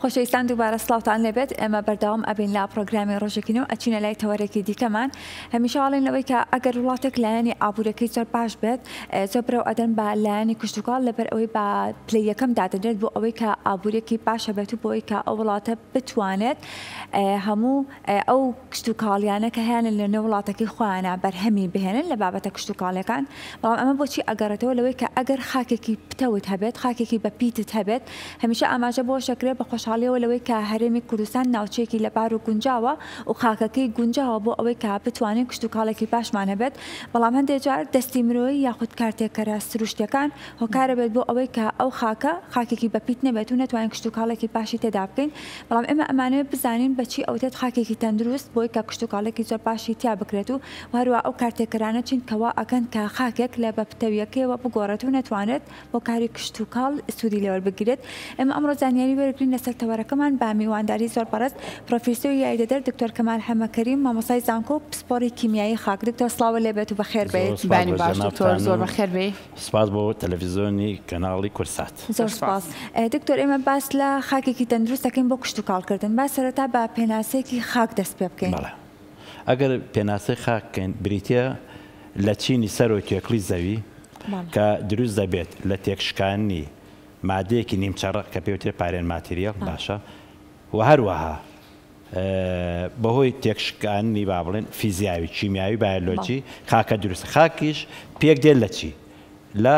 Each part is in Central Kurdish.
خۆشەویستان دووبارە سڵاوتان لێبێت ئێمە بەردەوام ئەبین لە پرۆگرامی ڕۆژێکینەوە ئەچینە لای تەوەرێکی دیکەمان هەمیشەڵێن لەوەی کە ئەگەر وڵاتێک لایەنی ئابوورەکەی زۆر باش بێت زۆر برەو ئەدەن بە لایەنی کشتتوکاڵ لەبەر ئەوەی بە پلەی یەکەم دادەنرێت بۆ ئەوەی کە ئابوورێکی باشە بێت و بۆ ئەوەی کە ئەو وڵاتە بتوانێت هەموو ئەو کشتتوکاڵیانە کە هیانن لە نێو وڵاتەکەی خۆیانە بەرهەمی بهێنن لە بابەتە کشتتوکاڵەکان بەڵام ئەمە بۆچی ئەگەڕێتەوە لەوەی کە ئەگەر خاکێکی پتەوت هەبێت خاکێکی بە پیتت هەبێت هەمیشە ئاماژە بۆ شەکرێت بە خۆشحاڵیەوە لەوەی کە هەرێمی کوردستان ناوچەیەکی لەبار و گونجاوە و خاکەکەی گونجاوە بۆ ئەوەی کە بتوانین کشتتوکاڵێکی باشمان هەبێت بەڵام هەندێک جار دەستی مرۆیی یاخود کارتێکەرە سروشتەکان هۆکارە بێت بۆ ئەوەی کە ئەو خاکێکی بەپیت نەبێت و نەتوانین کشتتوکاڵێکی باشی تێدا بکەین بەڵام ئێمە ئەمانەوێت بزانین بەچی ئەوتێت خاکێکی تەندروست بۆی کە کشتتوکاڵێکی زۆر باشی تیا بکرێت و هەروە ئەو کارتێکەرانە چین کەوا ئەکەن کە خاکێک لە بەپتەویەکەیەوە بگۆڕێت و نەتوانێت بۆ کاری کشتتوکاڵ سوودی لێوە بگرێت ئێمە ئەمڕۆ زانیاری وەرگرین لەسەر تەوەرەکەمان با میوانداری زۆر بەڕست پرۆفیسۆر یاریدەدەر دکتۆر کەمال حەمەکەریم مامۆستای زانکۆ و پسپۆڕی کیمیایی خاک دکتۆر سڵاوە لێبێت و بەخێر بێت بانی باش دکتۆر زۆر بەخێر بێ سپاس بۆ تەلەڤیزیۆنی کەناڵی کورسات زۆر سپاس دکتۆر ئێمە باس لە خاکێکی تەندروست دەکەین بۆ کشتتوکاڵکردن با سەرەتا بە پێناسەیەکی خاک دەست پێ بکەین ئەگەر پێناسەی خاککەین بریتە لە چینی سەر و تێکڵی زەوی کە دروست دەبێت لە تێکشکانی مادەیەکی نیمچەڕە کە پێوترێت پارێن ماتریال باشە و هەروەها بەهۆی تێکشکانی با بڵێن فیزیاوی کیمیاوی بایۆلۆجی خاکە دروست خاکیش پێک دێت لە چی لە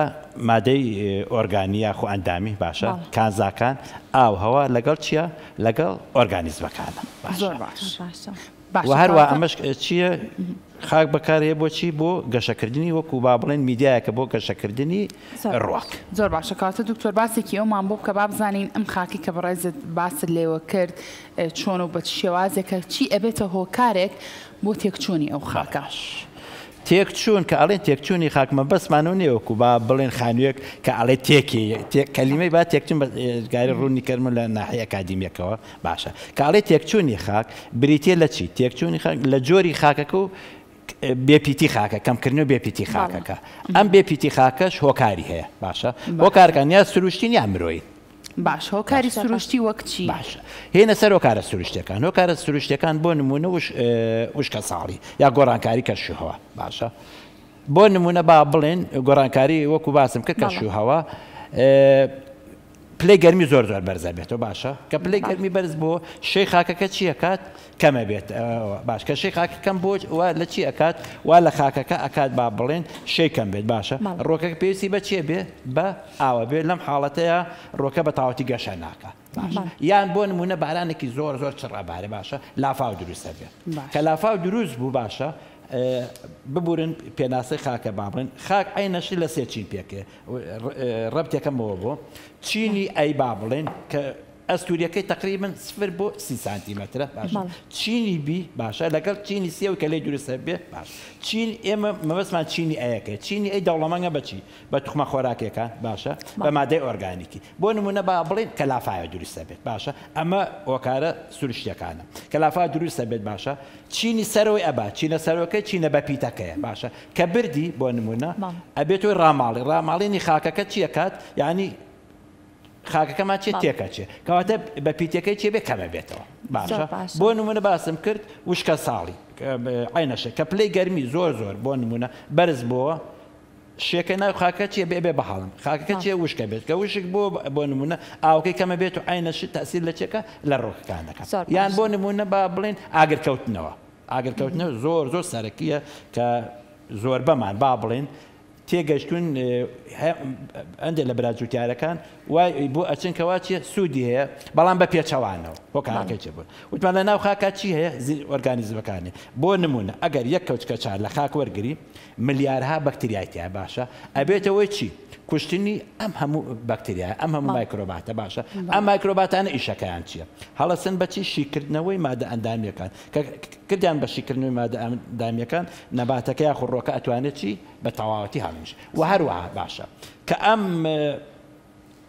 مادەی ئۆرگانی یاخۆ ئەندامی باشە کانزاکان ئاو هەوا لەگەڵ چییە لەگەڵ ئۆرگانیزمەکانە و هەروە ئەمەش چییە خاک بەکارەیە بۆچی بۆ گەشەکردنی وەکو با بڵێن میدیایەکە بۆ گەشەکردنی ڕۆک زۆر باشە کاتە دکتۆر باسێکی ئەومان بۆ بکە با بزانین ئەم خاکی کە بەڕێزت باست لێوە کرد چۆن و بە شێوازێکە چی ئەبێتە هۆکارێک بۆ تێکچوونی ئەو خاکەش تێکچوون کە ئەڵێن تێکچوونی خاکمە بەسمانەوە نێوەکو با بڵێن خانوویەک کە ئەڵێ تێکی کەلیمەی با تێکچون گاری ڕوونی کەرمە لە ناحی ئەکادیمیەکەوە باشە کە ئەڵێ تێکچوونی خاک بریتێ لە چی تێکچوونی خاک لە جۆری خاکەکە و بێپیتی خاکە کەمکردنەوە بێپیتی خاکەکە ئەم بێپیتی خاکەش هۆکاری هەیە باشە هۆکارەکان یا سروشتین یا مرۆیی باش هۆکاری سروشتی وەک چی باشە هێنە سەر هۆکارە سروشتەکان هۆکارە سروشتەکان بۆ نمونە وشکە ساڵی یا گۆڕانکاری کەشوهەوە باشە بۆ نمونە با بڵێن گۆڕانکاری وەکو باسم کرد کەشوهەوە پلەی گەرمی زۆر زۆر بەرزە بێتەوە باشە کە پلەی گەرمی بەرز بۆ شەی خاکەکە چی ئەکات کەمە بێت باش کە شەی خاکەکەم بۆ لە چی ئەکات وا لە خاکەکە ئەکات با بڵێن شەی کەم بێت باشە ڕۆکەکە پێویستی بە چیە بێ بە ئاوە بێت لەم حاڵەتەیە ڕۆکە بە تاوەتی گەشە ناکە یان بۆ نمونە بارانێکی زۆر زۆر چڕەبارێ باشە لافاو دروستە بێت کە لافاو دروست بوو باشە ببورن پێناسەی خاکە بابڵێن خاک ئەینەشی لە سێ چین پێکێ ڕەبتێکەمەوە بۆ چینی ئەی با بڵێن کە ئەستوریەکەی تقریبن 0 بۆ 30 سانتیمەترە باشە چینی بی باشە لەگەڵ چینی سێ و کە لێ دروستە بێ باش چین ئێمە مەبەستمان چینی ئەیەکە چینی ئەی دەوڵەمەنگە بەچی بە توخمە خۆراکێکان باشە بە مادەی ئۆرگانیکی بۆ نمونە با بڵێن کە لافایە دروستە بێت باشە ئەمە هۆکارە سروشتیەکانە کە لافا دروستە بێت باشە چینی سەرەوەی ئەبا چینە سەرۆکەی چینە بەپیتەکەیە باشە کە بردی بۆ نمونە ئەبێتەوەی ڕاماڵێنی خاکەکە چیەکات یعنی خاکەکەمان چێت تێکە چێ کەواتە بە پیتەکەی چێ بێ کەمە بێتەوە باشە بۆ نمونە باسم کرد وشکە ساڵی عینەشە کە پلەی گەرمی زۆر زۆر بۆ نمونە بەرز بووە شێکە ناو خاکە چێ بێ بەهاڵم خاکەکە چێ وشکە بێت کە وشک بۆ نمونە ئاوکەی کەمە بێت و عینەشی تەسیر لە چێکە لە ڕۆکەکان دەکات یان بۆ نمونە با بڵێن ئاگرکەوتنەوە ئاگرکەوتنەوە زۆر زۆر سەرەکیە کە زۆر بەمان با بڵێن تێگەشتون ئەندێک لە براجوتیارەکان وای بۆ ئەچنکەوا چیە سوودی هەیە بەڵام بە پێچەوانەوە هۆکارەکەی چێ بوون وتمان لە ناو خاکە چی هەیە ئۆرگانیزمەکانی بۆ نمونە ئەگەر یەک کەوچکە چار لە خاک وەرگری ملیارها بەکتریایتیا باشە ئەبێتەوەی چی کوشتنی ئەم هەموو بەکتریای ئەم هەموو مایکرۆباتە باشە ئەم مایکرۆباتانە ئیشەکەیان چییە هەڵەسن بەچی شیکردنەوەی مادە ئەندامیەکان کە کردیان بە شیکردنەوەی مادە ئەندامیەکان نەباتەکە یا خوڕۆکە ئەتوانێت چی بە تەواوەتی هەڵمش و هەروەها باشە کە ئەم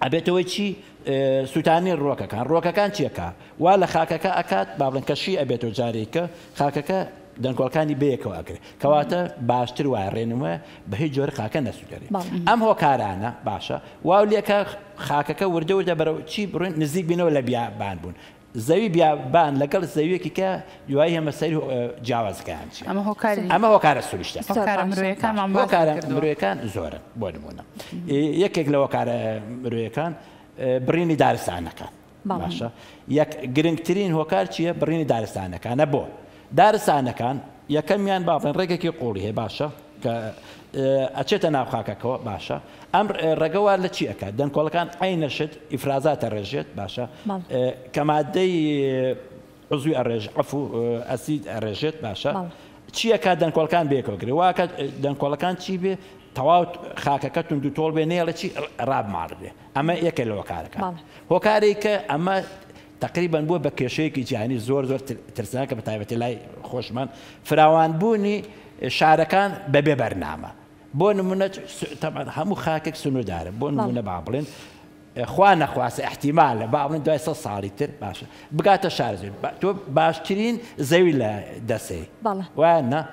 ئەبێتەوەی چی سووتانی ڕۆکەکان چیەکە وا لە خاکەکە ئەکات با بڵێن کەشی ئەبێتەوە جارێکە خاکەکە دەنگۆڵەکانی بەیەکەوە ئەگرێت کەواتە باشتر وایە ڕێنمە بە هیچ جۆرە خاکە نەسوودێری ئەم هۆکارانە باشە واو لێکە خاکەکە وردە وردە بەرەو چی بڕۆین نزیک بینەوە لە بیابان بوون زەوی بیابان لەگەڵ زەویەکی کە دوایی هەمە سەری جیاوازەکان چی ئەمە هۆکارە سروشتە هۆکارە مرۆیەکان زۆرن بۆ نمونە یەکێک لە هۆکارە مرۆیەکان بڕینی دارستانەکان باشە یەک گرنگترین هۆکار چییە بڕینی دارستانەکانە بۆ دارستانەکان یەکەمیان با بڵێن ڕێگێکی قوڵی هەیە باشە کە ئەچێتە ناو خاکەکەەوە باشە ئەم ڕێگەوار لە چی ئەکات دەنگۆڵەکان ئەینەشت ئیفرازاتە ڕێژێت باشە کە مادەی عزوی ئەڕێژ عفو ئەسید ئەڕێژێت باشە چیەکە دەنگۆڵەکان بێکەوەگرێت واکە دەنگۆڵەکان چی بێ تەواو خاکەکە تونند و تۆڵ بێ نێڵە چی ڕابماڵ بێ ئەمە یەکە لە هۆکارەکان هۆکارێک کە ئەمە تقریبا بووە بە کێشەیەکی جیهانی زۆر زۆر ترسناکە بە تایبەتی لای خۆشمان فراوانبوونی شارەکان بەبێ بەرنامە بۆ نمونە هەموو خاکێک سنوودارە بۆ نمونە با بڵێن خوا نەخواسە احتیمالە با بڵێن دوای 100 ساڵی تر باشە بگاتە شارزوی تۆ باشترین زەوی لە دەسەی وایە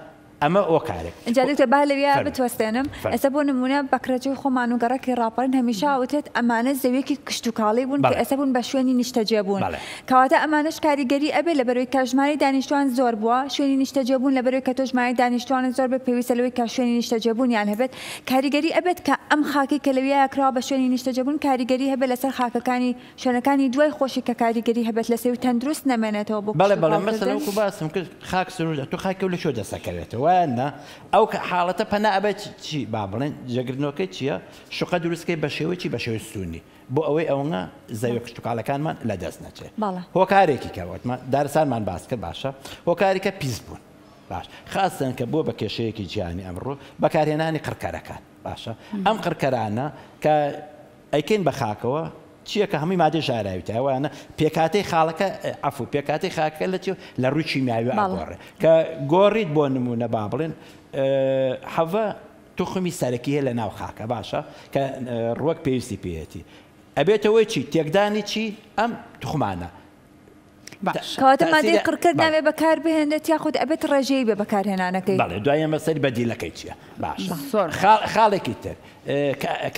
ئەمە ئۆکارێک اینجا دکتۆر با لەوێ بتوەستێنم ئێستا بۆ نمونە بەکرەجەی خۆمان و گەڕەکی ڕاپەرن هەمیشە وتێت ئەمانە زەویەکی کشتتوکاڵی بوون کە ئێستا بوون بە شوێنی نیشتەجێبوون کەواتە ئەمانش کاریگەری ئەبێ لە بەرەوەی کاژمانی دانیشتوان زۆر بووە شوێنی نیشتەجێبوون لە بەرەوەی کە تۆ ژمارەی دانیشتوان زۆر بە پێویستە لەوەی کە شوێنی نیشتەجێبوونیان هەبێت کاریگەری ئەبێت کە ئەم خاکی کە لەوێ کراوە بە شوێنی نیشتەجێبوون کاریگەری هەبێت لەسەر خاکەکانی شوێنەکانی دوای خۆشی کە کاریگەری هەبێت لەسەر تەندروست نەمێنێتەوە بۆ بەڵێ مەسەلە وەکو باسم کرد خاک سنوورە تۆ خاکە لە شۆ دەسەکەوێتەوە وایە ئەو حاڵەتە پەنا ئەبێت چی با بڵێن جێگرنەوەکەی چییە شوقە دروستکەی بە شێوەیەکی بە شێوەی سوونی بۆ ئەوەی ئەوە زەوی کشتتوکاڵەکانمان لە دەست نەچێت هۆکارێکی کەوتمە دارستانمان باس کرد باشە هۆکارێکە پیس بوون باش خاستن کە بۆ بە کێشەیەکی جیهانی ئەمڕۆ بەکارهێنانی قڕکەرەکان باشە ئەم قڕکەرانە کە ئەیکەین بە خاکەوە چییە کە هەمووی مادەی ژاراوی ئەوانە پێکاتەی خاڵەکە ئەفو پێکاتی خاکە لە چێ لە ڕووی چیمیاوی ئاگۆڕێ کە گۆڕیت بۆ نمونە با بڵێن حەڤە توخمی سەرەکی هەیە لە ناو خاکە باشە کە ڕوەک پێویستی پێێتی ئەبێتەوەی چی تێکدانی چی ئەم توخمانە کەواتە مادەی قڕکرد ناوێ بەکار بهێنێت یاخود ئەبێت ڕێژەیە بێ بەکارهێنانەکەی بەڵێ دوای ئەمە سەری بەدیلەکەی چییە باش خاڵێکی تر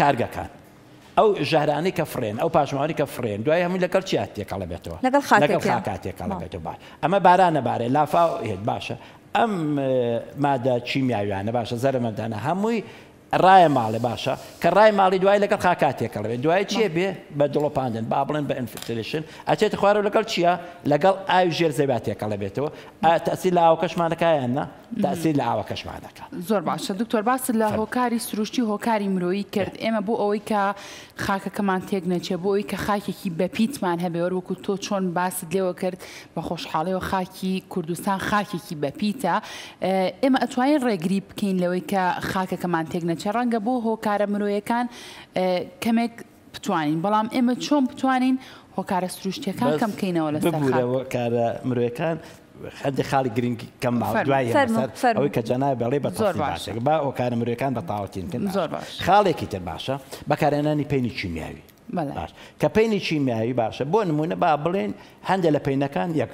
کارگەکان ئەو ژەهرانەی کە فرێن ئەو پاشماوانی کە فرێن دوای هەمووی لەگەڵ چیات تێکەڵە بێتەوە لەگەڵ خاکاتێکەڵە بێتەوە باش ئەمە بارانە بارێ لافاو هێت باشە ئەم مادە چیمیاویانە باشە زەرمەدانە هەمووی ڕایە ماڵێ باشە کە ڕای ماڵی دوای لەگەڵ خاکاتێکەڵ بێت دوای چیە بێ بە دڵۆپاندن با بڵێن بە ئینفیلتریشن ئەچێت خوارەوە لەگەڵ چییە لەگەڵ ئاوی ژێر زەویاتێکەڵە بێتەوە تەسیل لە ئاو کەشمانەکەیانە تەسیل لە ئاوە کەشمانەکە زۆر باشە دکتۆر باست لە هۆکاری سروشتی هۆکاری مرۆیی کرد ئێمە بۆ ئەوەی کە خاکەکەمان تێک نەچێت بۆ ئەوەی کە خاکێکی بەپیتمان هەبێ وەکو تۆ چۆن باست لێوە کرد بە خۆشحاڵیەوە خاکی کوردستان خاکێکی بەپیتە ئێمە ئەتوانین ڕێگری بکەین لەوەی کە خاکەکەمان تێک نەچێت ڕەنگە بۆ هۆکارە مرۆیەکان کەمێک بتوانین بەڵام ئێمە چۆن بتوانین هۆکارە سروشتیەکان کەم بکەینەوە لەسەر هۆکارە مرۆیەکان هەندێک خاڵی گرنگی کەم دوای ئەوەی کە جەنای بەڵێ بە باشێک با هۆکارە مرۆیەکان بە تاوەتینکن خاڵێکی تر باشە بەکارهێنانی پەینی چیمیاوی باش کە پەینی چیمیاوی باشە بۆ نمونە با بڵێن هەندێک لە پەینەکان یەک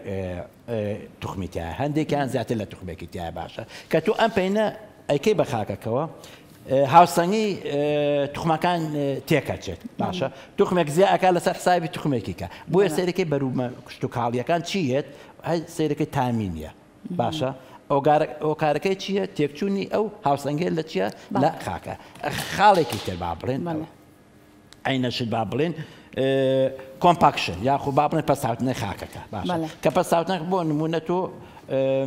توخمیتیایە هەندێکیان زیاتر لە توخمێکی تایە باشە کە تو ئەم پەینە ئەیکەی بە خاکەکەەوە هاوسەنگی توخمەکان تێکەچێت باشە توخمێک زیاکە لەسەر حسابی توخمێکیکە بۆیە سەرەکەی بەرومە کشتتوکاڵیەکان چیت سیرەکەی تامینیە باشە ئۆکارەکەی چییە تێکچوونی ئەو هاوسەنگێت لە چییە لە خاکە خاڵێکی تر با بڵێن عینەشت با بڵێن کۆمپاکشن یاخو با بڵێن پەساوتنی خاکەکە باشە کە پەساوتنەک بۆ نمونە تۆ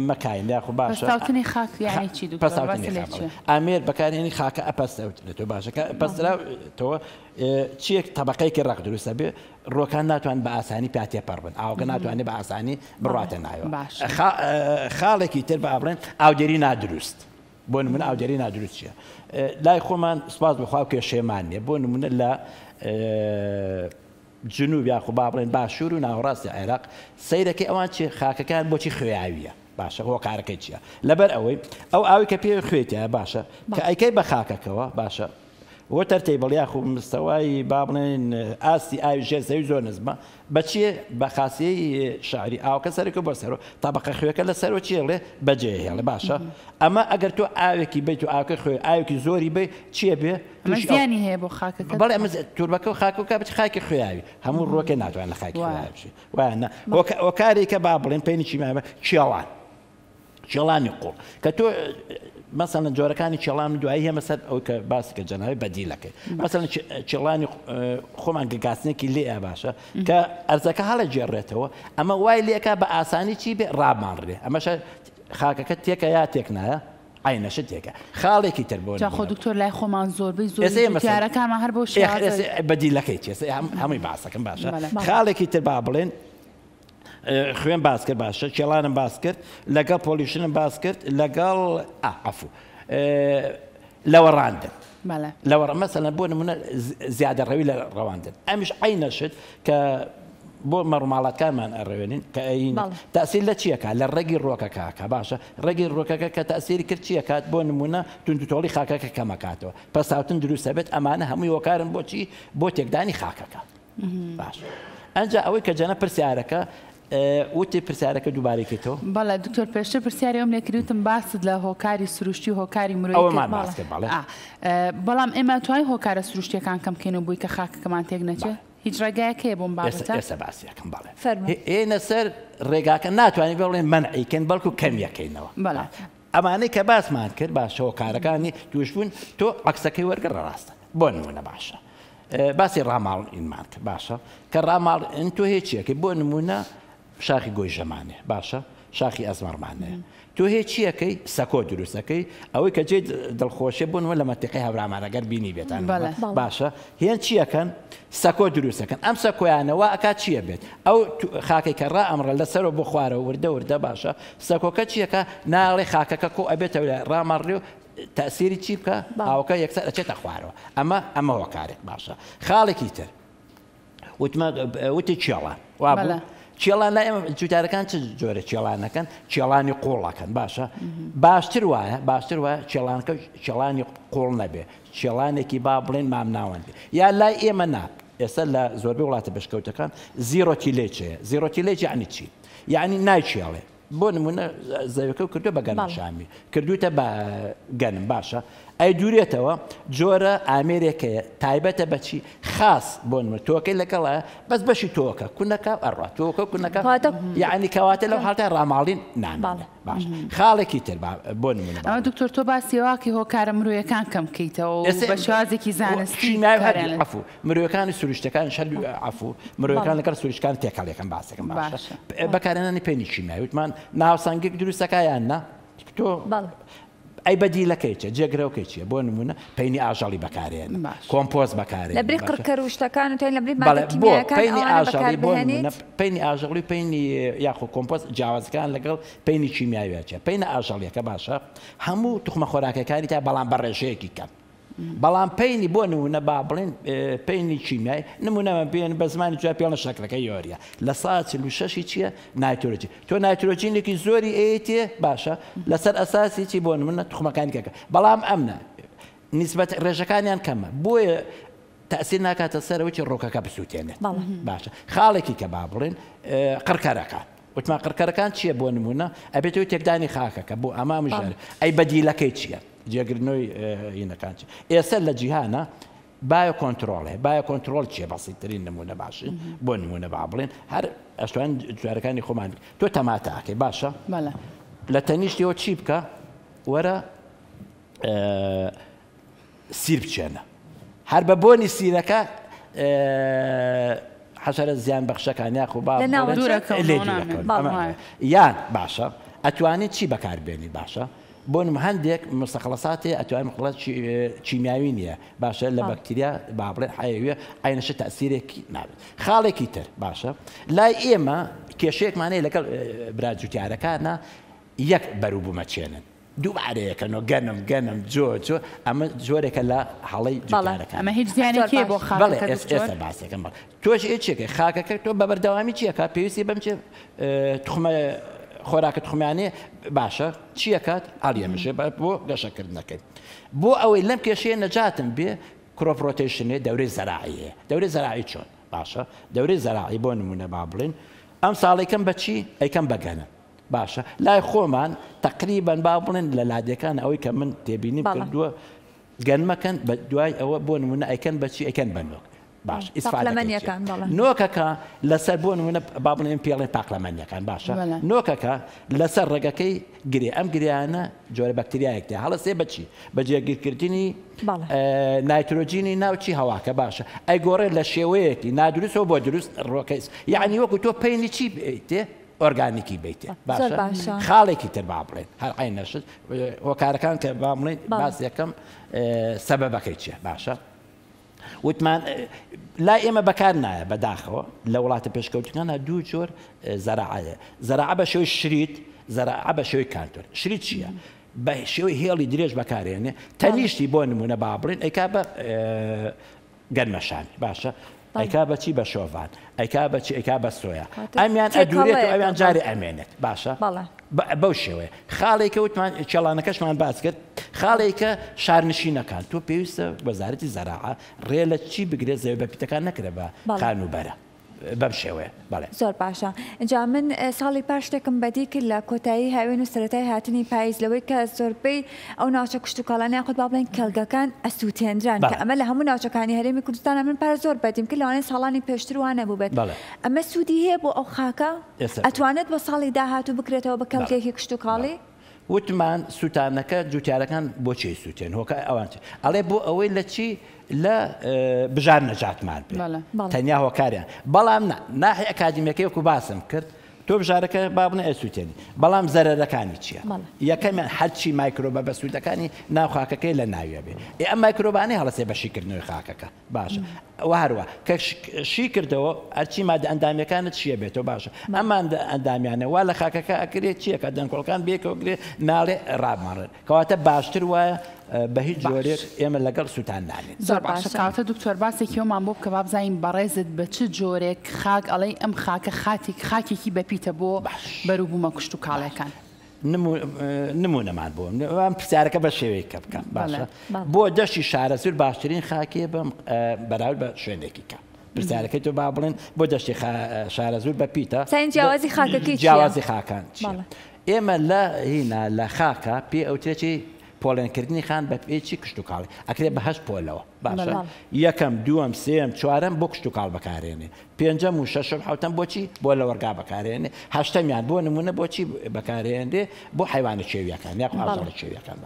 مەکاین یاخو باشە پەساوتنی خاک یعنی چی ئامێر بەکارهێنی خاکە ئەپەستەوتێتەوە باشە کە پەستراوەوە چیەک تەبەقەیەکی ڕق دروستە بێ ڕۆکان ناتوان بە ئاسانی پاتێ پەڕ بن ئاوگە ناتوانێت بە ئاسانی بڕاتە نایەوە خاڵێکی تر بە ئابڕێن ئاودێری نادروست بۆ نمونە ئاودێری نادروست چیە لای خۆمان سوپاس بخوا کێشێمان نیە بۆ نمونە لە جنوب یاخو با بڵێن باشوور و ناوەڕاستی عێراق سەیرەکەی ئەوان چی خاکەکان بۆچی خوێاویە باشە هۆکارەکەی چییە لەبەر ئەوەی ئەو ئاوی کە پێ خوێتیە باشە کە ئەیکەی بە خاکەکەەوە باشە ووتر تيبل ياخو مستواي بابنين اسي اي جي زي زونزما بچي بخاصي شعري او كسرك بسرو طبقه خويك لسرو تشيله بجي يلا باشا اما اگر تو اوكي بيتو اوكي زوري بي تشي بي مزياني هي بو خاكك بلا مز تربك خاكك بتش خاكي خوياوي همو روك ناتو انا خاكي خوياوي وانا وكاري كبابلين بيني ما شلان يقول كتو مثلا جوركاني شلان دوائيه مثلا او كباسك جناي بديلك مثلا شلان خمان قاسنك اللي باشا كارزك هلا جرته اما واي ليك باساني شي برامر اما خاكك تيك يا تكنا عين شتيك خالك تربون تاخذ دكتور لا خو منظور بزور تيارا كان ما هربو شي بديلك هم باسك باشا خالك تربابلين خوين باسكت باشا شلان باسكت لقى بوليشن باسكت لقى عفوا لو راندن بله لو مثلا بون من زياده الروي رواندن امش عينشت ك بو مرمالات كمان الروينين كاين تاثير لتشيكا للرجل روكاكا باشا رجل روكاكا تاثير كرتشيكا بون منا تندتولي خاكا كما كاتو بس او تندرو ثبت امانه هم يوكارن بوتشي بوتك داني خاكا باشا انجا اوي كجنا برسياركا وتي برسيارك دوباره كتو بله دكتور پێشتر پرسیاری ئەم لێ کردوتم باست لە هۆکاری سروشتی و هۆکاری مرۆیی بەڵام ئێمە توانین هۆکارە سروشتیەکان کەم بکەینەوە بووی کە خاکەکەمان تێک نەچێت هیچ ڕێگایەک هەیە بۆم بابەتە ئێستا باسیەکەم بەڵێ ئێنە سەر ڕێگاکە ناتوانین بڵێن مەنعیکەن بەڵکو کەمیەکەینەوە بەڵێ ئەمانەی کە باسمان کرد باشە هۆکارەکانی توش بوون تۆ عەکسەکەی وەرگرە ڕاستە بۆ نمونە باشە باسی ڕاماڵئینمان کرد باشە کە ڕاماڵئین تۆ هیچیەکەی بۆ نمونە شاخی گۆی ژەمانێ باشە شاخی ئەزمەڕمانەیە تۆ هیچیەکەی سەکۆ دروستەکەی ئەوەی کە جێ دڵخۆشیە بوون لە مەتیقی هەورامانەگەر بینی بێتان باشە هێن چیەکەن سەکۆ دروستەکەن ئەم سەکۆیانەوە ئەکات چییە بێت ئەو خاکەی کە ڕا ئەمڕە لەسەرەوە بۆ خوارەوە وردە باشە سەکۆکە چیەکە ناڵێ خاکەکە کۆ ئەبێتەوە لە ڕامەڕێ و تەسیری چی بکە ئاوەکە یەکسەر ئەچێتە خوارەوە ئەمە هۆکارێک باشە خاڵێکی تر وتی چێڵە وابوو چێڵان لا ئێمە جوتارەکان چ جۆرە چێڵانەکەن چێڵانی قوڵەکەن باشە باشتر وایە چێڵانی قوڵ نەبێ چێڵانێکی با بڵێن مام ناوەندی یا لای ئێمە نا ئێستا لە زۆربەی وڵاتە بەشکەوتەکان زیرۆتیلێچەیە زیرۆتیلێج یعنی چی یعنی نایچێڵێ بۆ نمونە زەویەکە و کردو بە گەنم شامی کردوتە بە گەنم باشە ئەی دوورێتەوە جۆرە ئامێرێکەیە تایبەتە بەچی خاص بۆ نمونە تۆکەی لەگەڵە بەس بەشی تۆکە کوونەکە ئەڕوا تۆکە کوونەکە یعنی کەواتە لەو حاڵتە ڕاماڵین نامێنێ باش خاڵێکی تر بۆ نمونە ئەمە دکتۆر تۆ باسی واکی هۆکارە مرۆیەکان کەم بکەیتەوە بە شێوازێکی زانستی عفو مرۆیەکانی سروشتەکان شەر عفو مرۆیەکان لەگەڵ سروشتەکان تێکەڵێکم باسەکەم باشە بەکارهێنانی پێنی شیمیایی وتمان ناوسانگێک دروستەکەیان نا تۆ ئەی بەدیلەکەی چێ جێگرەوەکەی چیە بۆ نمونە پەینی ئاژەڵی بەکارێن کۆمپۆز بەکارێن لە بری قڕکەروشتەکان و تۆی لە بری پەینی ئاژەڵی بۆ نمونە پەینی ئاژەڵی پەینی یاخۆ کۆمپۆز جیاوازەکان لەگەڵ پەینی کیمیاویە چێ پەینە ئاژەڵیەکە باشە هەموو توخمە خۆراکەکانی تا بەڵام بە ڕێژەیەکی کەم بەڵام پەینی بۆ نمونە با بڵێن پەینی کیمیایی نمونەمە بێن بە زمانی جوای پێڵە شەکلەکەی یۆریە لە ساعت 46 چییە نایترۆجین تۆ نایترۆجینێکی زۆری ئێتێ باشە لەسەر ئەساسی چی بۆ نمونە توخمەکانی کەکە بەڵام ئەمنە نسبەت ڕێژەکانیان کەمە بۆیە تەسیر ناکاتە سەرەوەی ڕۆکەکە بسووتێنێت باشە خاڵێکی کە با بڵێن قڕکەرەکان وتمان قڕکەرەکان چییە بۆ نمونە ئەبێتەوە تێکدانی خاکەکە بۆ ئەمامژێر ئەی بەدیلەکەی چییە جێگرنەوەی هینەکان ئێستا لە جیهانە بایۆ کۆنتترۆڵێ بایۆ کۆنتترۆل چیە بەسیترین نمونە باشن بۆ نمونە با بڵێن هەر ئەشتوان جوارەکانی خۆمان تۆ تەماتاکەی باشە لە تەنیشتیەوە چی بکە وەرە سیر بچێنە هەر بە بۆنی سیرەکە حەشەرە زیان بەخشەکان یاخۆ یان باشە ئەتوانێت چی بەکاربێنی باشە بۆ نمە هەندێک مستەخلەساتی ئەتوانێت مخڵەت چیمیاوی نییە باشە لە بەکتریا با بڵێن حەیویە ئاینەشە تەسیرێکی نابێت خاڵێکی تر باشە لای ئێمە کێشەیەکمانەیە لەگەڵ براجوتیارەکانە یەک بەرووبوومە چێنن دووبارەیەکەنەوە گەنم جۆ ئەمە جۆرێکە لە هەڵەی جوتیارەکان ئەمە هیچ زیانێکی بۆ خاڵێ ئێستا باسێکم تۆش ئێچێکە خاکەکە تۆ بە بەردەوامی چیەکە پێویستی بەم چێ توخمە خۆراکە توخمیانێ باشە چیەکات ئاڵیەمەشێ بۆ گەشەکردنەکەی بۆ ئەوەی لەم کێشەیە نەجاتم بێ كروب روتيشنێ دەورەی زەراعیە دەورەی زەراعی چۆن باشە دەورەی زەراعی بۆ نمونە با بڵێن ئەم ساڵێکم بەچی ئەیکەم بەگەنە باشە لای خۆمان تقریبان با بڵێن لە لادەکان ئەوەی کە من تێبینیم کردووە گەنمەکەن بە دوای ئەوە بۆ نمونە ئەیکەن بەچی ئەیکەن بەنۆک باش ئیسفادەکەن نۆکەکە لەسەر بۆ نمونە با بڵێن پێڵێن پاقلەمەنیەکان باشە نۆکەکە لەسەر ڕێگەکەی گرێ ئەم گریانە جۆرە بەکتریایەکتێ هەڵەسێ بەچی بەجێگیرکردنی نایترۆجینی ناوچی هەواکە باشە ئەی گۆڕێ لە شێوەیەکی نادروستەوە بۆ دروست ڕۆکەیس یعنی وەکو تۆ پەینی چی بێتێ ئۆرگانیکی بیتێ باشە خاڵێکی تر با بڵێن هەر ئای نەشت هۆکارەکان کە با بڵێن باس یەکەم سەبەبەکەی چیە باشە وتمان لا ئێمە بەکار نایە بەداخەوە لە وڵاتە پێشکەوتەکانە دوو جۆر زەراعەیە زەراعە بە شێوەی شریت زەراعە بە شێوەی کانتۆر شریت چییە بە شێوەی هێڵی درێژ بەکارێنێ تەنیشتی بۆ نمونە با بڵێن ئەیکا بە گەنمەشانی باشە ئەیکا بەچی بە شۆڤان ئەیکا بەچی ئەیکا بە سۆیا ئەمیان ئەدوورێت و ئەویان جاری ئەمێنێت باشە بەو شێوەیە خاڵێکە وتمان چێڵانەکەشمان باس کرد خاڵێکە شارنشینەکان تۆ پێویستە وەزارەتی زەراعە ڕێ لە چی بگرێت زەوی بەپیتەکان نەکرێ بە قانوبەرە بەم شێوەیە بەڵێ زۆر باشە اینجا من ساڵی پاش شتێکم بەدی کرد لە کۆتایی هاوێن و سەرەتای هاتنی پاییز لەوەی کە زۆربەی ئەو ناوچە کشتتوکاڵانیان خۆت با بڵێن کەلگەکان ئەسووتێنران کە ئەمە لە هەموو ناوچەکانی هەرێمی کوردستانە من پار زۆر بەدیم کرد لەوانەیە ساڵانی پێشتر وانە بوو بێت ئەمە سوودی هەیە بۆ ئەو خاکە ئەتوانێت بۆ ساڵی داهاتوو بکرێتەوە بە کەلگێکی کشتتوکاڵی وتمان سووتانەکە جوتیارەکان بۆچی سووتێن هۆکە ئەوان ئەڵێ بۆ ئەوەی لە چی لە بژار نەجاتمان پێ تەنیا هۆکاریان بەڵام ناحی ئەکادیمیەکەی وەکو باسم کرد تۆ بژارەکە با بڵێ ئەسووتێنی بەڵام زەرەرەکانی چییە یەکەمیان هەرچی مایکرۆبە بە سوودەکانی ناو خاکەکەی لە ناویە بێ ئەم مایکرۆبانەی هەڵەسێ بە شیکردنەوەی خاکەکە باشە هەروە کە شی کردەوە هەرچی مادە ئەندامیەکانت چیە بێتەوە باشە ئەمان ئەندامیانە وا لە خاکەکە ئەکرێت چییە کە دەنگکۆڵەکان بێکەوەگرێ ناڵێ ڕابماڕێت کەواتە باشتر وایە بە هیچ جۆرێک ئێمە لەگەڵ سووتان نانێت زۆر باشە کاتە دکتۆر باسێکیەوەمان بۆ بکە با بزانین بەڕێزت بە چ جۆرێک خاک ئەڵێ ئەم خاکە خاکێکی بەپیتە بۆ بەروبوومە کشتتوکاڵەکان نمونەمان بۆ ئەم پرسیارەکە بە شێوەیە کە بکەم باشە بۆ دەشتی شارەزور باشترین خاکێ بەم بەراورد بە شوێنێکی کە پرسیارەکەی تۆ با بڵێن بۆ دەشتی شارەزور بەپیتە جیاوازی خاکەکەی جیاوازی خاکان ئێمە لە هینا لە خاکە پێ ئەوترێکی پۆلێنکردنی خان بە پێچی کشتتوکاڵی ئەکرێت بە هەشت پۆلەوە باشە یەکەم دووەم سێم چوارەم بۆ کشتتوکاڵ بەکارێنێ پێنجەم و شەشەم حوتەم بۆچی بۆ لە وەرگا بەکارێنێ هەشتەمیان بۆ نمونە بۆچی بەکارێنێ بۆ حیوانە چێویەکان یا قازڵە چێویەکان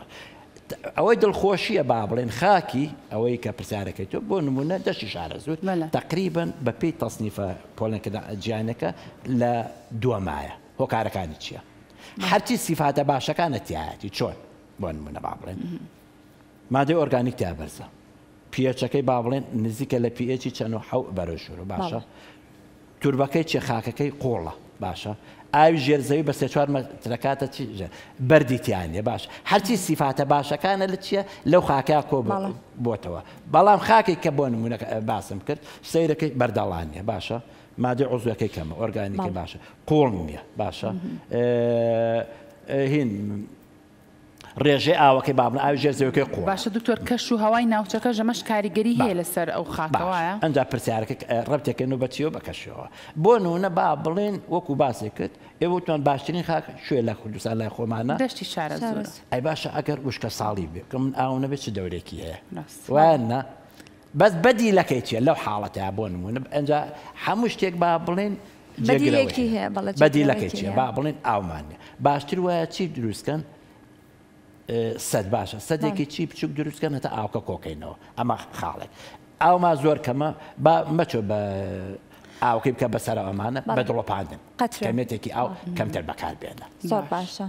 ئەوەی دڵخۆشیە با بڵێن خاکی ئەوەی کە پرسیارەکەی تۆ بۆ نمونە دەشتی شارەزوت تقریبن بە پێی تەصنیفە پۆلێنکردن گیانەکە لە دووەمایە هۆکارەکانی چییە هەرچی سیفاتە باشەکانە تایەتی چۆن بۆ نمونە با بڵێن مادەی ئۆرگانیک تیا بەرزە پێچەکەی با بڵێن نزیکە لە پێچی چەند و حەو بەرەژور باشە توربەکەی چێ خاکەکەی قوڵە باشە ئاوی ژێرزەوی بە سێ چوار مەترەکاتە بەردیتیانێ باش هەرچی سیفاتە باشەکانە لە چییە لەو خاکیا کۆ بۆتەوە بەڵام خاکێک کە بۆ نمونە باسم کرد سەیرەکەی بەردەڵانیە باشە مادەی عوزوەکەی کەمە ئۆرگانیکی باشە قوڵ نییە باشە هین ڕێژەی ئاوەکەی بابن ئاوی ژێرزەوەکەی قوڵ باشە دکتۆر کەش و هەوای ناوچەکە ژەمەش کاریگەری هەیە لەسەر ئەو خاکەوەیە ئەنجا پرسیارەکە ڕەبتێکەکە نوبەتیەوە بەکەشەوە بۆ نمونە با بڵێن وەکو باسی کرد ئێوەتوان باشترین خاک شوێ لە کوردستان لای خۆمانە دەشتی شارەزور ئەی باشە ئەگەر وشکە ساڵی بێ کە من ئاو نەبێت چ دەورێکی هەیە وانە بەس بەدی لەکەی چیە لەو حاڵەتەیە بۆ نمونە ئەنجا هەموو شتێک با بڵێن بەدی لەکەی چیە با بڵێن ئاومانە باشتر وایە چی دروستکەن سەد باشە سەدێکی چی بچوک دروستکەن هەتا ئاوکە کۆکەینەوە ئەمە خاڵێک ئاوما زۆر کەمە مەچۆ بە ئاوکەی بکە بەسەر ئەمانە بە دڵۆپاندن کەمێتێکی ئاو کەمتر بەکاربێنە زۆر باشە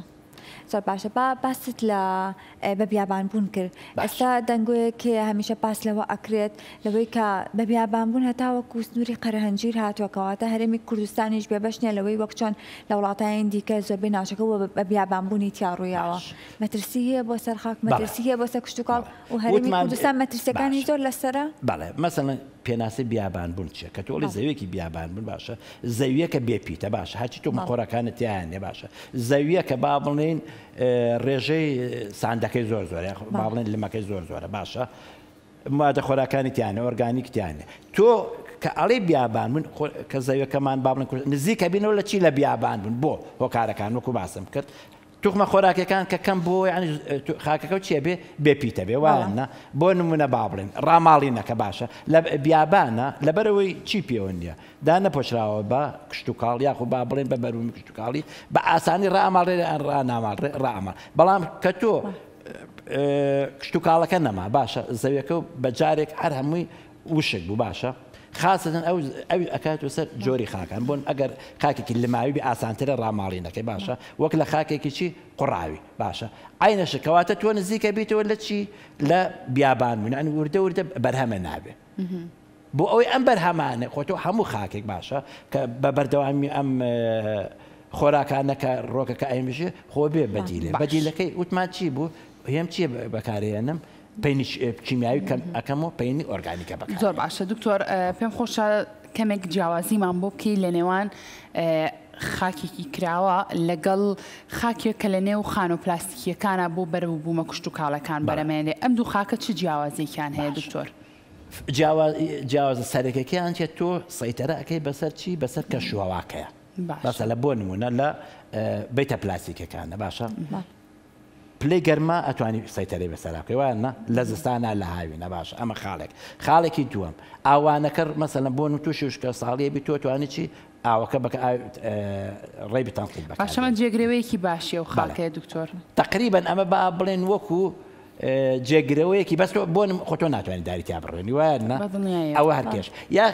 زۆر باشە باست لە بە بیابانبوون کرد ئێستا دەنگۆیەکی هەمیشە پاس لەوە ئەکرێت لەوەی کە بە بیابانبوون هەتاوەکو سنووری قەرهەنجیر هاتووەکەواتە هەرێمی کوردستانیش بێبەشنیە لەوەی وەک چۆن لە وڵاتایان دیکە زۆربەی ناوچەکەەوە بە بیابانبوونی تیاڕوویاوە مەترسی هەیە بۆ سەر خاک مەترسی هەیە بۆ سەر کشتتوکاڵ و هەرێمی کوردستان مەترسیەکانی زۆر لەسەرە بەڵێ مەسەڵەن پێناسی بیابانبوون چیە کە تۆڵی زەویەکی بیابانبوون باشە زەویەکە بێپیتە باشە هەرچی تۆ مەخۆرەکانت تیانێ باشە زەویەکە با بڵێن ڕێژەی ساندەکەی زۆر زۆرە با بڵێن لمەکەی زۆر زۆرە باشە مادە خۆراکانی تیانە ئۆرگانیک تیانە تۆ کە ئەڵێ بیابان بوون کە زەویەکەمان با بڵێن نزیکە بینەوە لە چی لە بیابان بوون بۆ هۆکارەکان وەکو باسم کرد توخمە خۆراکەکان کە کەم بۆ ینی خاکەکە چیە بێ بێپیتە بێ وانە بۆ نمونە با بڵێن ڕاماڵینەکە باشە لە بیابانە لەبەرەوەی چی پێوە نییە دا نەپۆشراوە بە کشتتوکاڵ یاخو با بڵێن بە بەرومی کشتتوکاڵی بە ئاسانی ڕاماڵێ ڕناماڵ ڕامە بەڵام کە تۆ کشتتوکاڵەکە نەما باشە زەویەکە و بە جارێک هەر هەمووی وشک بوو باشە خاصەتەن ئەو ئەکاتوە سەر جۆری خاکان بۆن ئەگەر خاکێکی لەماوی بێ ئاسانترە ڕاماڵینەکەی باشە وەک لە خاکێکی چی قوڕاوی باشە ئاینەشە کەواتە تۆ نزیکە بیتەوە لە چی لە بیابان بوون ئەنی وردە وردە بەرهەمە نابێ بۆ ئەوەی ئەم بەرهەمانە خۆ تۆ هەموو خاکێک باشە کە بە بەردەوامی ئەم خۆراکانەکە ڕۆکەکە ئەیمژێ خۆ بێ بەدیلێ بەدیلەکەی وتمان چی بوو هێم چیە بەکارێنم پێینی کیمیاوی ئەەکەم و پێینی ئۆرگانیکە بکە زۆر باشە دکتۆر پێم خۆشە کەمێک جیاوازیمان بۆ بکەی لە نێوان خاکێکی کراوە لەگەڵ خاکێک کە لە نێو خان و پلاستیکیەکانە بۆ بەرەو بوومە کشت و کاڵەکان بەرەمێنێ ئەم دوو خاکە چ جیاوازیەکان هەیە دکتۆر جیاوازە سەرەکەکەیان چێت تۆ سەیتەرەکەی بەسەر چی بەسەر کەشواواکەیە بەسە لە بۆ نمونە لە بیتە پلاستیکەکانە باشە پلەی گەرما ئەتوانی سەیتەرەی بەسەراکەی وانە لە زستانە لە هاوینە باشە ئەمە خاڵێکی دووەم ئاوانەکە مەسەلەن بۆ و تووشی وشکە ساڵیەبی تۆ توانی چی ئاوەکە بەکە ڕێی بتانقیل بکە باشەمە جێگرەوەیەکی باشیە و خاڵکەیە دکتۆر تقریبا ئەمە با بڵێن وەکو جێگرەوەیەکی بەس بۆ خۆ تۆ ناتوانانی داریتیا بڕێنی وایە ئەوە هەرکێش یا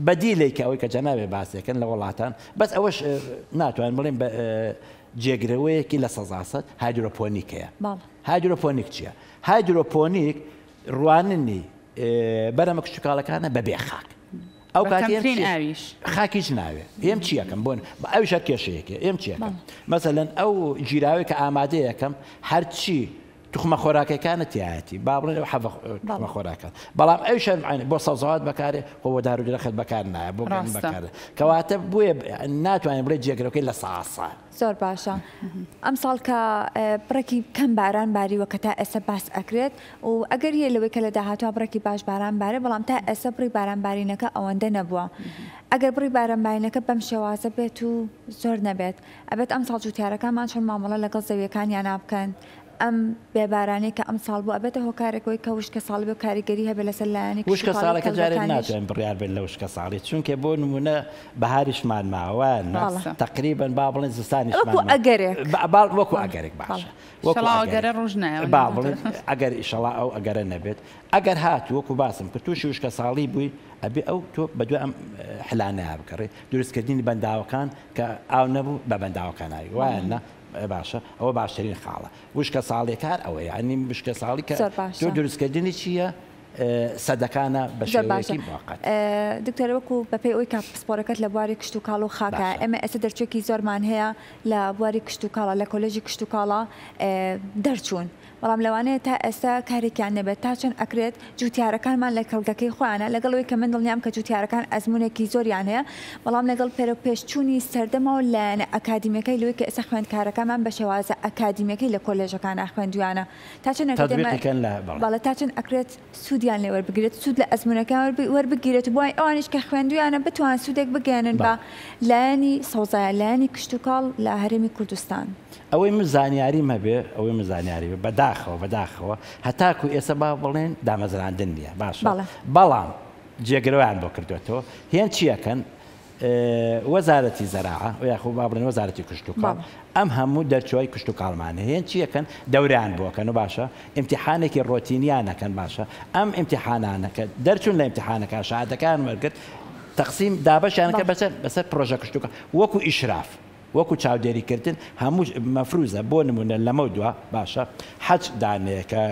بەدیلێکە ئەوەی کە جەنابێ باسێکن لە وڵاتان بەس ئەوەش ناتوان بڵێن جێگرەوەیەکی لە سەزاسەد هایدرۆپۆنیکەیە هایدرۆپۆنیک چییە؟ هایدرۆپۆنیک ڕواننی بەرەمە کشتتوکاڵەکانە بەبێ خاک ئەو ئاویش خاکیش ناوێ ئێم چیەکەم بۆن ئەوش هەر کێشەیەکی ئێم چیەکەم مەسەلەن ئەو ژیراوی کە ئامادەیەکەم هەرچی توخمە خۆراکەکانە تایەتی با بڵێن حەفە خۆراکان بەڵام ئەوش بۆ سەوزەوات بەکارێ خۆ دار و درەخت بەکار نایە بۆ بەکارە کەواتە بۆیە ناتوانین بڵێ جێگرەکەی لە ساسە زۆر باشە ئەم ساڵ کە بڕێکی کەم باران باریوە کە تا ئێستا باس ئەکرێت و ئەگەر یە لەوەی کە لە داهاتوە بڕێکی باش باران بارێ بەڵام تا ئێستا بڕی بارانبارینەکە ئەوەندە نەبووە ئەگەر بڕی بارانبارینەکە بەم شێوازە بێت و زۆر نەبێت ئەبێت ئەم ساڵ جوتیارەکانمان چۆن مامەڵە لەگەڵ زەویەکانیان نابکەن ئەم بێبارانەی کە ئەم ساڵ بوو ئەبێتە هۆکارێکەوەی کە وشکە ساڵ بێ کاریگەری هەبێ لەسەر لایەنی وشکە ساڵەکە جارێک ناتوانین بڕیار بێت لە وشکە ساڵی چونکە بۆ نمونە بەهاریشمان ماوە تقریبا با بڵێن زستانیشمان وەکو ئەگەرێک باشە ئەگەرە ڕۆژ نایە با بڵێن ئەگەر ئیشەڵا ئەو ئەگەرە نەبێت ئەگەر هات وەکو باسم کە تووشی وشکە ساڵی بووی ئەبێ ئەو تۆ بەدوێ ئەم حلانەیە بکڕێ دروستکردنی بەنداوەکان کە ئاو نەبوو بە بەنداوەکان ناوی وایە باشە ئەوە باشترین خاڵە وشکە ساڵی کار ئەوەی ینی وشکە ساڵی کە تۆ دروستکردنی چییە سەدەکانە بە شێوەیەکی موقەت دکتۆر وەکو بەپێی ئەوی کە پسپۆرەکەت لە بواری کشت و کاڵ و خاکە ئێمە ئێستا دەرچێکی زۆرمان هەیە لە بواری کشت و کاڵە لە کۆلێژی کشت و کاڵە دەرچوون بەڵام لەوانەیە تا ئێستا کارێکیان نەبێت تا چەند ئەکرێت جوتیارەکانمان لە کەڵگەکەی خۆیانە لەگەڵەوەی کە من دڵنیام کە جوتیارەکان ئەزمونێکی زۆریان هەیە بەڵام لەگەڵ پێرە پێشچوونی سەردەمەوە لایەنە ئەکادیمیەکەی لەوەی کە ئێستا خوێندکارەکانمان بە شێوازە ئەکادیمیەکەی لە کۆلێژەکان خوێندویانە تا چەند بەڵێ تا چەند ئەکرێت سوودیان لێ وەربگرێت سوود لە ئەزمونەکان وەربگیرێت بۆی ئەوانش کە خوێندویانە بتوان سوودێک بگەێنن بە لایەنی سەوزایە لایەنی کشت و کاڵ لە هەرێمی کوردستان ئەوەی من زانیاریم هەبێ ئەوەی من زانیاری بەداخەوە هەتاکو ئێستا با بڵێن دامەزراندن نییە باشە بەڵام جێگرەوەیان بۆ کردوێتەوە هێن چیەکەن وەزارەتی زەراعە یاخۆ با بڵێن وەزارەتی کشت و کاڵ ئەم هەموو دەرچووی کشت و کاڵمانە هێن چیەکەن دەوریان بۆکەن و باشە ئیمتیحانێکی ڕۆتینیانەکەن باشە ئەم ئیمتیحانانەکە دەرچوون لە ئیمتیحانەکە شهادەکان وەرگرت تەقسیم دابەشیانەکە بەسەر پرۆژە کشت و کاڵ وەکو ئیشراف وەکو چاودێریکردن هەموو مەفروزە بۆ نمونە لەمە دووە باشە حەج دانەیە کە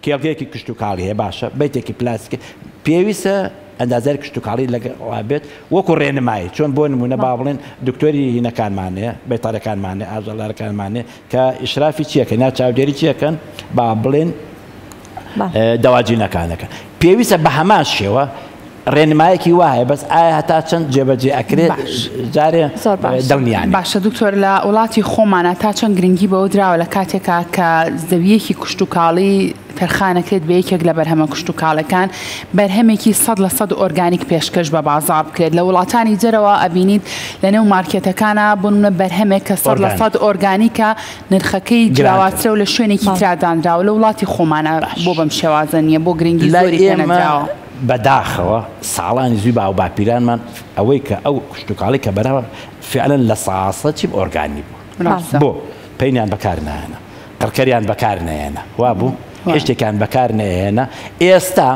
کێڵگەیەکی کشت و کاڵی هەیە باشە بیتێکی پلاستیکی پێویستە ئەندازەر کشت و کاڵی لەگەڵابێت وەکو ڕێنمایی چۆن بۆ نمونە با بڵێن دکتۆری هینەکانمانەیە بێتارەکانمانێ ئاژەڵارەکانمانێ کە ئیشرافی چیەکەن یا چاودێری چیەکەن با بڵێن داواجینەکانەکە پێویستە بە هەمان شێوە ڕێنمایەکی وایە بەس ئایا هەتا چەند جێبەجێ ئەکرێت جارێ دڵنیان باشە دکتۆر لە وڵاتی خۆمانە تا چەند گرنگی بەوە دراوە لە کاتێکا کە زەویەکی کوشت و کاڵی تەرخانەکرێت بە یەکێک لە بەرهەمە کوشت و کاڵەکان بەرهەمێکی 100% ئۆرگانیک پێشکەش بە بازار بکرێت لە وڵاتانی جەرەوە ئەبینیت لە نێو مارکێتەکانە بوونە بەرهەمێک کە 100% ئۆرگانیکە نرخەکەی جیاواترە و لە شوێنێکی ترادانراوە لە وڵاتی خۆمانە بۆ بەم شێوازە نیە بۆ گرنگی زۆری پێنەدراوە. بەداخەوە ساڵانی زووی باو باپیرانمان ئەوەی کە ئەو کوشتتوکاڵی کە بەرەوە فعلەن لە ساسە چی ئۆرگانی بوو بۆ پێیان بەکار نایەنە قڕکەریان بەکار نایەنە وا بوو هێشتێکیان بەکار نەهێنە ئێستا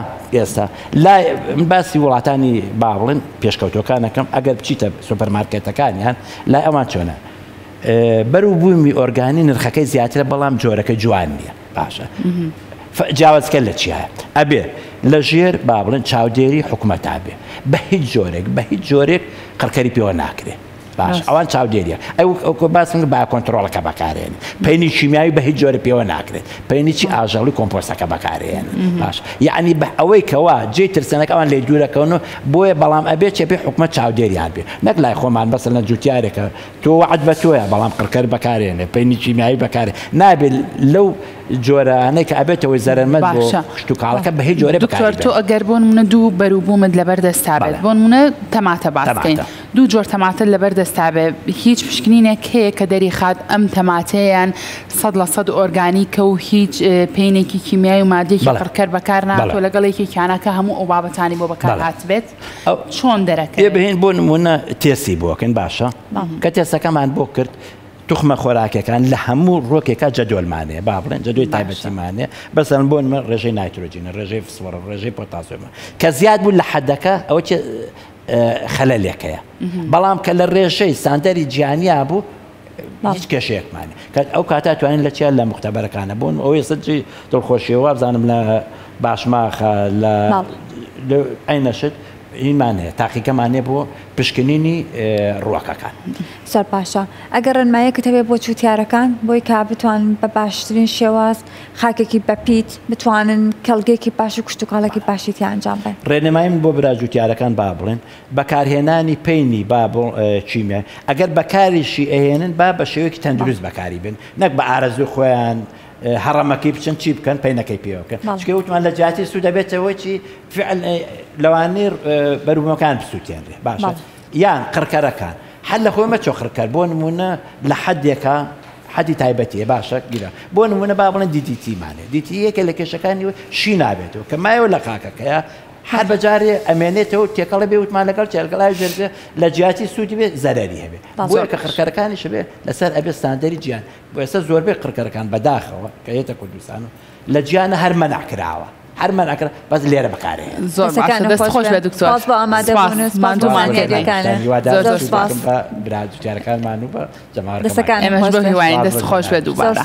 لای باسی وڵاتانی با بڵێن پێشکەوتەکانەکەم ئەگەر بچیتە سوپەرمارکێتەکانیان لای ئەوان چۆنە بەرەو بوومی ئۆرگانی نرخەکەی زیاترە بەڵام جۆرەکە جوان نییە باشە جیاوازکە لە چیە ئەبێ لە ژێر با بڵێن چاودێری حکوومەتا بێ بە هیچ جۆرێک قڕکەری پێوە ناکرێت باش ئەوان چاودێریە ئەو باسم با کۆنتترۆڵەکە بەکارێن پێینی شیمیاوی بە هیچ جۆرە پێوە ناکرێت پێینی چی ئاژەڵی کۆمپۆستەکە بەکارێن باش یعنی بە ئەوەی کەوا جێ ترسەنەکە ئەوان لێ دوورەکەون بۆیە بەڵام ئەبێت چێ پێ حکومەت چاودێریان بێ نەک لای خۆمان بەسەر لە جوتیارێکە تۆ وعد بە تۆیە بەڵام قڕکەر بەکارێنێ پێینی شیمیایی بەکارێن نابێت لەو جۆرانەی کە ئەبێتەوەی زەرمەت بۆ شتوکاڵەکە بە هیچ جۆرە دکتۆر تۆ ئەگەر بۆ نمونە دوو بەرووبوومت لەبەر دەستا بێت بۆ نمونە تەماتە باسکەین دوو جۆر تەماتە لەبەر دەستا بێت هیچ پشکنینێک هەیە کە دەریخات ئەم تەماتەیان 100% ئۆرگانیکە و هیچ پێینێکی کیمیایی و مادێکی قڕکەر بەکار ناتۆ لەگەڵێکی کیانەکە هەموو ئەو بابەتانی بۆ بەکار هاتبێت چۆن دەرەکە بهێن بۆ نمونە تێسی بۆکەن باشە کە تێسەکەمان بۆ کرد توخمە خۆراکەکان لە هەموو ڕۆکێکا جەدۆلمانەیە با بڵێن جەدۆی تایبەتیمانەیە بەسەن بۆ نمە ڕێژەی نایترۆجینە ڕێژەی فسفۆرە ڕێژەی پۆتاسیۆمە کە زیاد بوو لە حەدەکە ئەوە چ خەلەلێکەیە بەڵام کە لە ڕێژەی ساندەری گیانیا بوو هیچ کێشەیەکمانە ئەو کاتا توانین لە چیان لە مختەبەرەکانە بوون ئەوەی سەرجی دڵخۆشیەوە بزانم لە باشماخە لە ئەینەشت هینمانەیە تاقیکەمانێ بۆ پشکنینی ڕووەکەکان سەر پاشا ئەگەر ڕێنمایەکە هەبێت بۆ چوتیارەکان بۆی کا بتوان بە باشترین شێواز خاکێکی بەپیت بتوانن کەڵگێکی باش و کشتتوکاڵێکی باشیتی ئەنجام بن ڕێنمایم بۆ براجوتیارەکان با بڵێن بەکارهێنانی پەینی با چیمە ئەگەر بەکاریشی ئەهێنن با بە شێوەیەکی تەندروست بەکاری بن نەک بە ئارەزوی خۆیان هەڕەمەکەی بچن چی بکەن پەینەکەی پێوەکە چکە وتمان لە جاتی سوود دەبێتەوەی چی فعل لەوانەی بەروبوومەکان بسووتێنرێ باشە یان قڕکەرەکان حل لە خۆی مەچۆ قڕکەر بۆ نمونە لە حەدێکە حەدی تایبەتیە باشە گیرە بۆ نمونە با بڵێن دیتیمانێ دیتی یەکە لە کێشەکانی شی نابێتەوە کە مایەوە لە خاکەکەیە هەر بەجارێ ئەمێنێتەوە تێکەڵە بێ وتمان لەگەڵ چێلگەڵای ژێرگە لە جیاتی سوودی بێ زەرەری هەبێ بۆیە کە قڕکەرەکانیش بێ لەسەر ئەبێ ستاندەری گیان بۆ ئێستا زۆربەی قڕکەرەکان بەداخەوە کە هێتە کوردستان لە گیانە هەر مەنعکراوە هەر مەنعکرا بەس لێرە بەکارێن زۆر دەستخۆش بێ دکتۆر سپاس بۆ ئامادەبوونتمانەکانە زۆر سپاس براجوتیارەکانمان و بە جەماعەتەکان ئێمەش بۆ هیوایی دەستخۆش بێ دووبارە